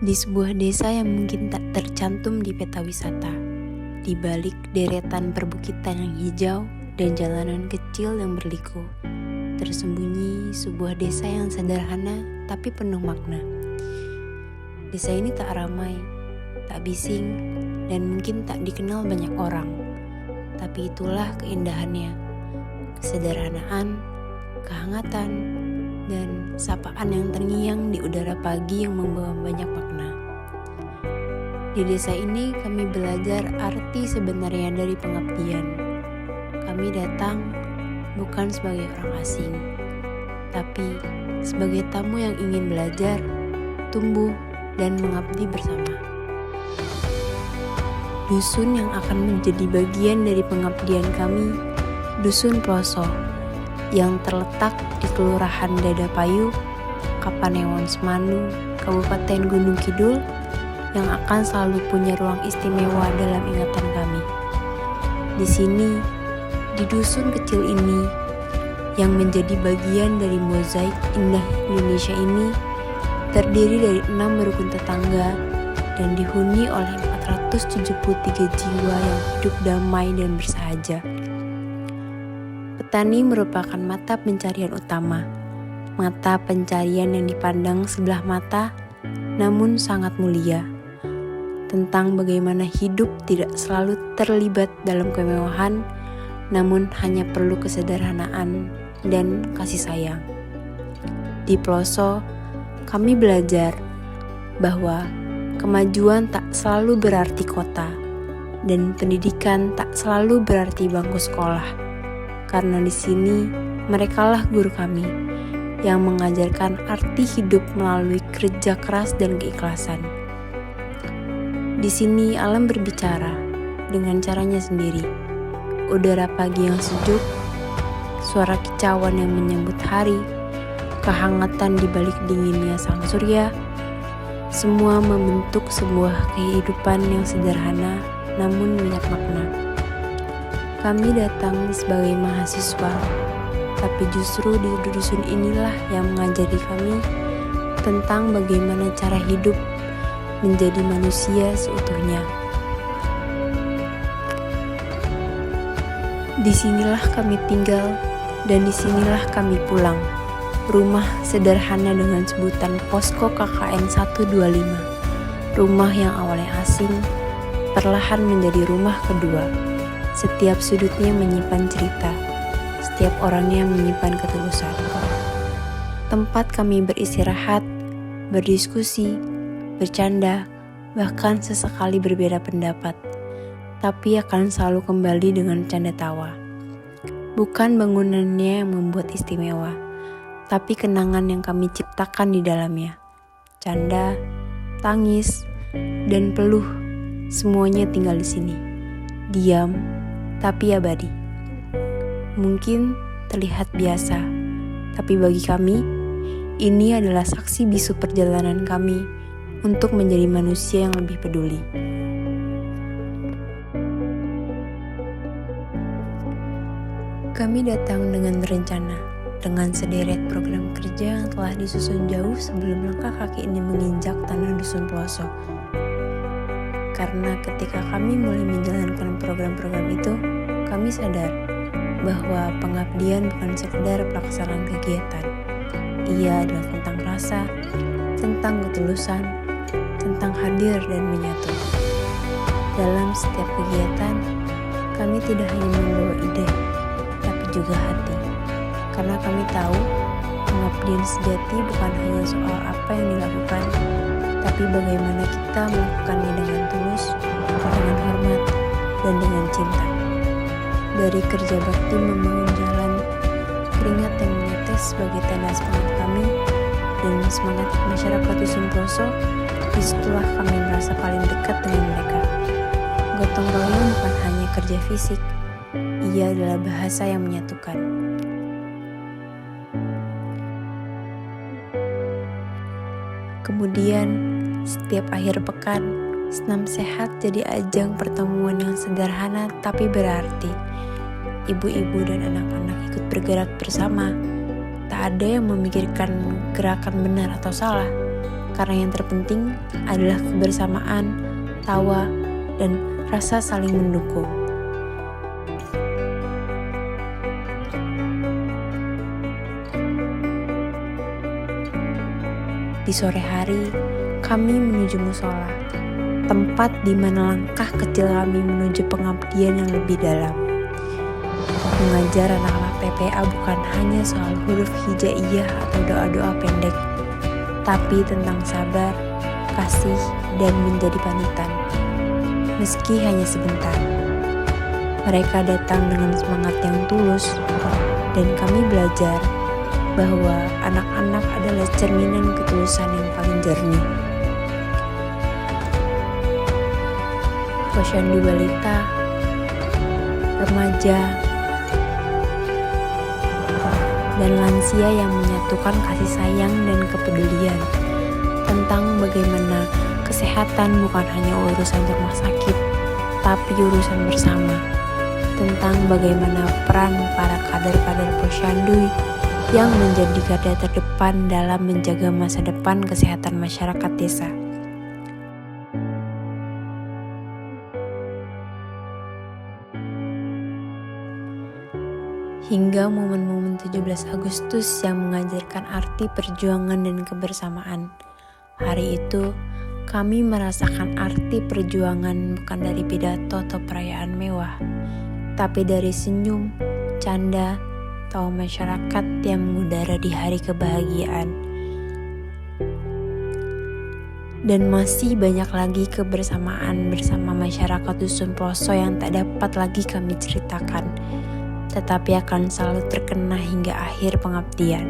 Di sebuah desa yang mungkin tak tercantum di peta wisata, di balik deretan perbukitan yang hijau dan jalanan kecil yang berliku, tersembunyi sebuah desa yang sederhana tapi penuh makna. Desa ini tak ramai, tak bising, dan mungkin tak dikenal banyak orang. Tapi itulah keindahannya, kesederhanaan, kehangatan, dan sapaan yang terngiang di udara pagi yang membawa banyak makna. Di desa ini kami belajar arti sebenarnya dari pengabdian. Kami datang bukan sebagai orang asing, tapi sebagai tamu yang ingin belajar, tumbuh, dan mengabdi bersama. Dusun yang akan menjadi bagian dari pengabdian kami, Dusun Ploso, yang terletak di Kelurahan Dadapayu, Kapanewon Semanu, Kabupaten Gunung Kidul, yang akan selalu punya ruang istimewa dalam ingatan kami. Di sini, di dusun kecil ini, yang menjadi bagian dari mozaik indah Indonesia ini, terdiri dari 6 rukun tetangga dan dihuni oleh 473 jiwa yang hidup damai dan bersahaja. Petani merupakan mata pencarian utama, mata pencarian yang dipandang sebelah mata, namun sangat mulia. Tentang bagaimana hidup tidak selalu terlibat dalam kemewahan, namun hanya perlu kesederhanaan dan kasih sayang. Di Ploso, kami belajar bahwa kemajuan tak selalu berarti kota, dan pendidikan tak selalu berarti bangku sekolah. Karena di sini merekalah guru kami yang mengajarkan arti hidup melalui kerja keras dan keikhlasan. Di sini alam berbicara dengan caranya sendiri. Udara pagi yang sejuk, suara kicauan yang menyambut hari, kehangatan di balik dinginnya sang surya, semua membentuk sebuah kehidupan yang sederhana namun banyak makna. Kami datang sebagai mahasiswa, tapi justru di dusun inilah yang mengajari kami tentang bagaimana cara hidup menjadi manusia seutuhnya. Disinilah kami tinggal dan disinilah kami pulang. Rumah sederhana dengan sebutan Posko KKN 125. Rumah yang awalnya asing, perlahan menjadi rumah kedua. Setiap sudutnya menyimpan cerita, setiap orangnya menyimpan ketulusan. Tempat kami beristirahat, berdiskusi, bercanda, bahkan sesekali berbeda pendapat, tapi akan selalu kembali dengan canda tawa. Bukan bangunannya yang membuat istimewa, tapi kenangan yang kami ciptakan di dalamnya. Canda, tangis, dan peluh, semuanya tinggal di sini. Diam, tapi abadi. Mungkin terlihat biasa, tapi bagi kami, ini adalah saksi bisu perjalanan kami untuk menjadi manusia yang lebih peduli. Kami datang dengan rencana, dengan sederet program kerja yang telah disusun jauh sebelum langkah kaki ini menginjak tanah Dusun Ploso. Karena ketika kami mulai menjalankan program-program itu, kami sadar bahwa pengabdian bukan sekedar pelaksanaan kegiatan. Ia adalah tentang rasa, tentang ketulusan, tentang hadir dan menyatu. Dalam setiap kegiatan, kami tidak hanya membawa ide, tapi juga hati. Karena kami tahu, pengabdian sejati bukan hanya soal apa yang dilakukan, tapi bagaimana kita melakukannya dengan tulus, dengan hormat, dan dengan cinta. Dari kerja bakti membangun jalan, keringat yang menetes sebagai tanda semangat kami, dan semangat masyarakat Dusun Ploso, disitulah kami merasa paling dekat dengan mereka. Gotong royong bukan hanya kerja fisik, ia adalah bahasa yang menyatukan. Kemudian, setiap akhir pekan, senam sehat jadi ajang pertemuan yang sederhana tapi berarti. Ibu-ibu dan anak-anak ikut bergerak bersama. Tak ada yang memikirkan gerakan benar atau salah, karena yang terpenting adalah kebersamaan, tawa, dan rasa saling mendukung. Di sore hari, kami menuju musola, tempat di mana langkah kecil kami menuju pengabdian yang lebih dalam. Mengajar anak-anak PPA bukan hanya soal huruf hijaiyah atau doa-doa pendek, tapi tentang sabar, kasih, dan menjadi panutan. Meski hanya sebentar, mereka datang dengan semangat yang tulus, dan kami belajar bahwa anak-anak adalah cerminan ketulusan yang paling jernih. Posyandu balita, remaja, dan lansia yang menyatukan kasih sayang dan kepedulian tentang bagaimana kesehatan bukan hanya urusan rumah sakit, tapi urusan bersama, tentang bagaimana peran para kader-kader posyandu yang menjadi garda terdepan dalam menjaga masa depan kesehatan masyarakat desa. Hingga momen-momen 17 Agustus yang mengajarkan arti perjuangan dan kebersamaan. Hari itu, kami merasakan arti perjuangan bukan dari pidato atau perayaan mewah, tapi dari senyum, canda, tawa masyarakat yang mengudara di hari kebahagiaan. Dan masih banyak lagi kebersamaan bersama masyarakat Dusun Ploso yang tak dapat lagi kami ceritakan, tetapi akan selalu terkena hingga akhir pengabdian.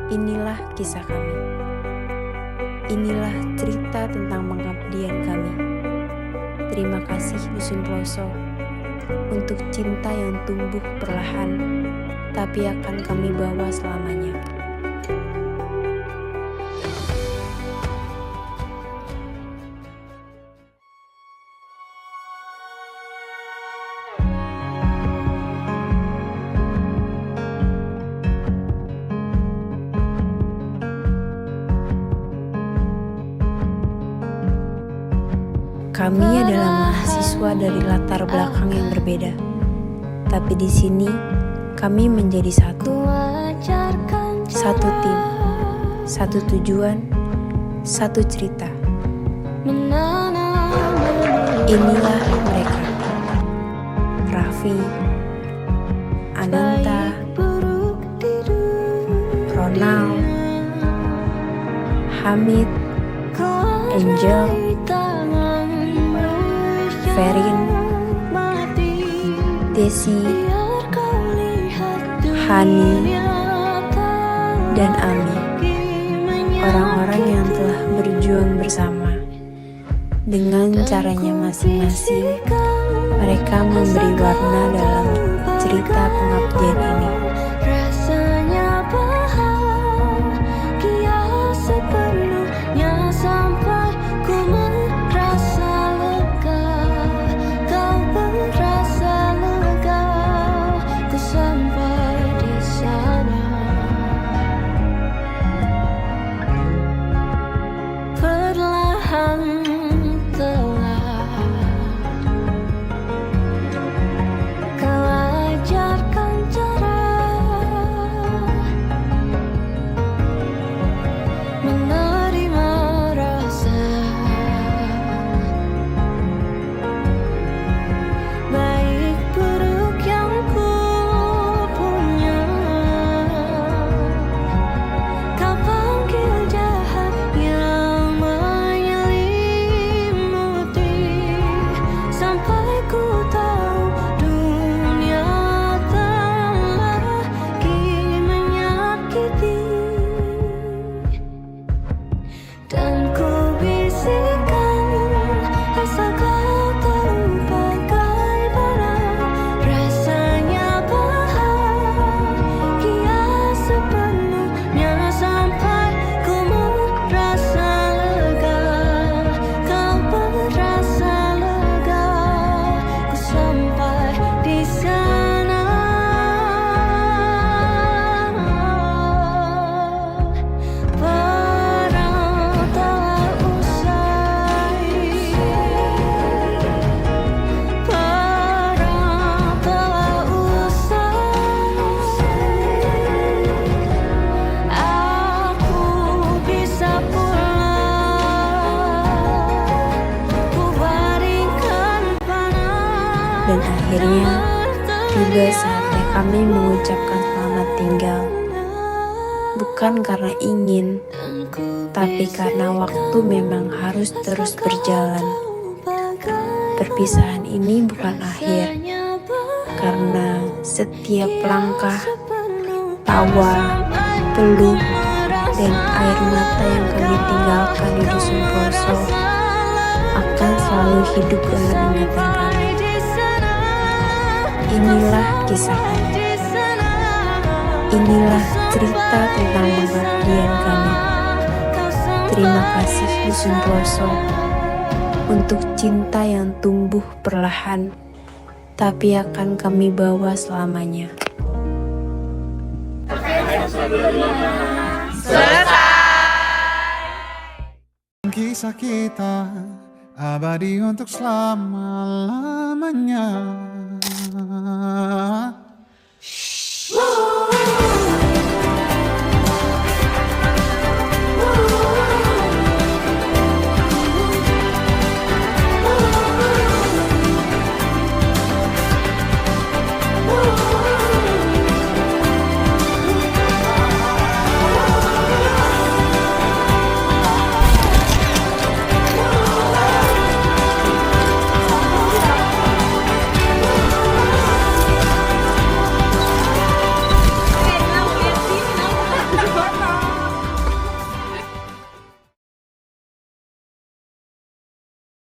Inilah kisah kami. Inilah cerita tentang pengabdian kami. Terima kasih Dusun Ploso untuk cinta yang tumbuh perlahan, tapi akan kami bawa selamanya. Kami adalah mahasiswa dari latar belakang yang berbeda, tapi di sini kami menjadi satu. Satu tim, satu tujuan, satu cerita. Inilah mereka: Raffi, Ananta, Ronald, Hamid, Angel, Ferin, Desi, Hani, dan Ami. Orang-orang yang telah berjuang bersama. Dengan caranya masing-masing, mereka memberi warna dalam cerita pengabdian ini. Rasanya bahagia sepenuhnya sampai ku merasa lega. Kau berasa lega, ku sampai di sana. Perlahan telah kau ajarkan cara akhirnya tiba saatnya kami mengucapkan selamat tinggal. Bukan karena ingin, tapi karena waktu memang harus terus berjalan. Perpisahan ini bukan akhir, karena setiap langkah, tawa, peluh, dan air mata yang kami tinggalkan di dusun Ploso akan selalu hidup dalam ingatan kami. Inilah kisah kami. Inilah cerita tentang pengabdian kami. Terima kasih dusun Ploso untuk cinta yang tumbuh perlahan, tapi akan kami bawa selamanya. Kisah kita abadi untuk selama-lamanya.